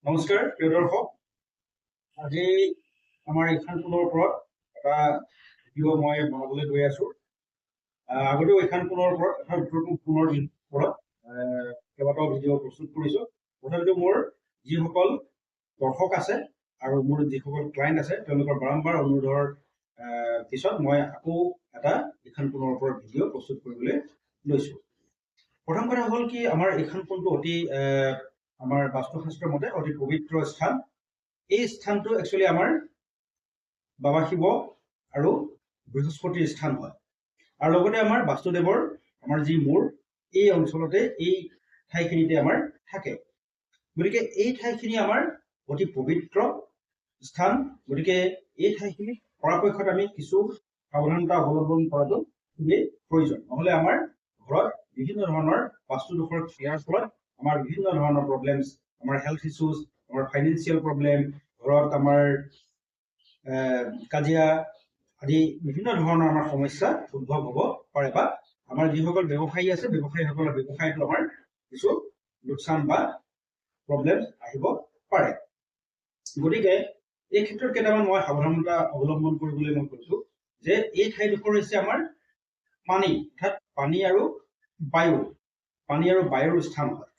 নমস্কাৰ প্ৰিয় দৰ্শক আজি আমাৰ এইখন পুনৰ ওপৰত এটা ভিডিঅ' মই বনাবলৈ গৈ আছো আগতেও এইখন পুনৰ ওপৰত এটা পুনৰ ওপৰত কেইবাটাও ভিডিঅ' প্ৰস্তুত কৰিছো তথাপিতো মোৰ যিসকল দৰ্শক আছে আৰু মোৰ যিসকল ক্লায়েণ্ট আছে তেওঁলোকৰ বাৰম্বাৰ অনুৰোধৰ পিছত মই আকৌ এটা এইখন পুনৰ ওপৰত ভিডিঅ' প্ৰস্তুত কৰিবলৈ লৈছো প্ৰথম কথা হ'ল কি আমাৰ এইখন কোনটো অতি আমাৰ বাস্তুশাস্ত্ৰৰ মতে অতি পবিত্ৰ স্থান এই স্থানটো একচুৱেলি আমাৰ বাবা শিৱ আৰু বৃহস্পতিৰ স্থান হয় আৰু লগতে আমাৰ বাস্তুদেৱৰ আমাৰ যি মূৰ এই অঞ্চলতে এই ঠাইখিনিতে আমাৰ থাকে গতিকে এই ঠাইখিনি আমাৰ অতি পবিত্ৰ স্থান গতিকে এই ঠাইখিনি পৰাপক্ষত আমি কিছু সাৱধানতা অৱলম্বন কৰাটো খুবেই প্ৰয়োজন নহ'লে আমাৰ ঘৰত বিভিন্ন ধৰণৰ বাস্তুদোষৰ ক্ৰিয়াৰ ফলত আমাৰ বিভিন্ন ধৰণৰ প্ৰব্লেমছ আমাৰ হেল্থ ইছ্যুজ আমাৰ ফাইনেন্সিয়েল প্ৰব্লেম ঘৰত আমাৰ কাজিয়া আদি বিভিন্ন ধৰণৰ আমাৰ সমস্যা উদ্ভৱ হ'ব পাৰে বা আমাৰ যিসকল ব্যৱসায়ী আছে ব্যৱসায়ীসকলৰ ব্যৱসায়টো আমাৰ কিছু লোকচান বা প্ৰব্লেম আহিব পাৰে গতিকে এই ক্ষেত্ৰত কেইটামান মই সাৱধানতা অৱলম্বন কৰিবলৈ মই কৈছো যে এই ঠাইডোখৰ হৈছে আমাৰ পানী অৰ্থাৎ পানী আৰু বায়ুৰ স্থান হয়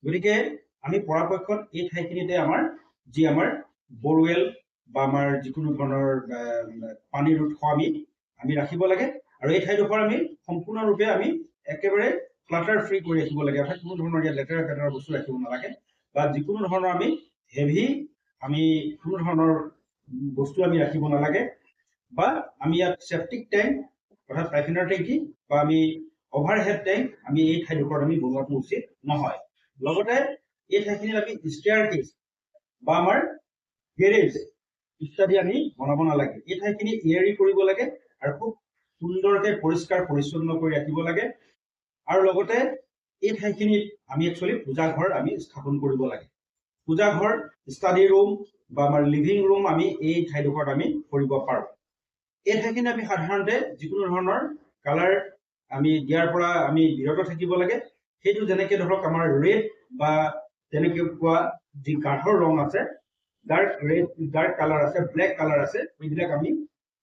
গতিকে আমি পৰাপক্ষত এই ঠাইখিনিতে আমাৰ যি আমাৰ বৰৱেল বা আমাৰ যিকোনো ধৰণৰ পানীৰ উৎস আমি ৰাখিব লাগে আৰু এই ঠাইডোখৰ আমি সম্পূৰ্ণৰূপে আমি একেবাৰে ক্লাটাৰ ফ্ৰী কৰি ৰাখিব লাগে অৰ্থাৎ কোনো ধৰণৰ ইয়াত লেতেৰা পেতেৰা বস্তু ৰাখিব নালাগে বা যিকোনো ধৰণৰ আমি হেভি আমি কোনো ধৰণৰ বস্তু আমি ৰাখিব নালাগে বা আমি ইয়াত সেপ্টিক টেংক অৰ্থাৎ পাইখানাৰ টেংকি বা আমি অভাৰহেড টেংক আমি এই ঠাইডোখৰত আমি বনোৱাটো উচিত নহয় লগতে এই ঠাইখিনিত আমি ষ্টেয়াৰকেছ বা আমাৰ গেৰেজ ইত্যাদি আমি বনাব নালাগে এই ঠাইখিনি এয়াৰি কৰিব লাগে আৰু খুব সুন্দৰকৈ পৰিষ্কাৰ পৰিচ্ছন্ন কৰি ৰাখিব লাগে আৰু লগতে এই ঠাইখিনিত আমি একচুৱেলি পূজাঘৰ আমি স্থাপন কৰিব লাগে পূজাঘৰ ষ্টাডি ৰুম বা আমাৰ লিভিং ৰুম আমি এই ঠাইডোখৰত আমি কৰিব পাৰোঁ এই ঠাইখিনি আমি সাধাৰণতে যিকোনো ধৰণৰ কালাৰ আমি দিয়াৰ পৰা আমি বিৰত থাকিব লাগে সেইটো যেনেকৈ ধৰক আমাৰ ৰেড বা তেনেকৈ পোৱা যি গাঢ় ৰং আছে ডাৰ্ক ৰেড ডাৰ্ক কালাৰ আছে ব্লেক কালাৰ আছে এইবিলাক আমি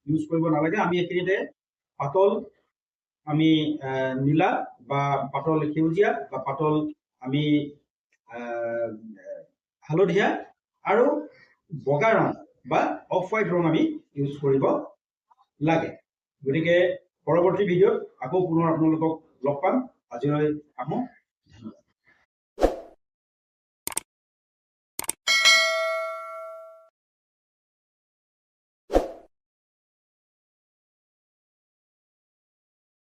ইউজ কৰিব নালাগে আমি এইখিনিতে পাতল আমি নীলা বা পাতল সেউজীয়া বা পাতল আমি হালধীয়া আৰু বগা ৰং বা অফ হোৱাইট ৰং আমি ইউজ কৰিব লাগে গতিকে পৰৱৰ্তী ভিডিঅ'ত আকৌ পুনৰ আপোনালোকক লগ পাম আজিলৈ আহোঁ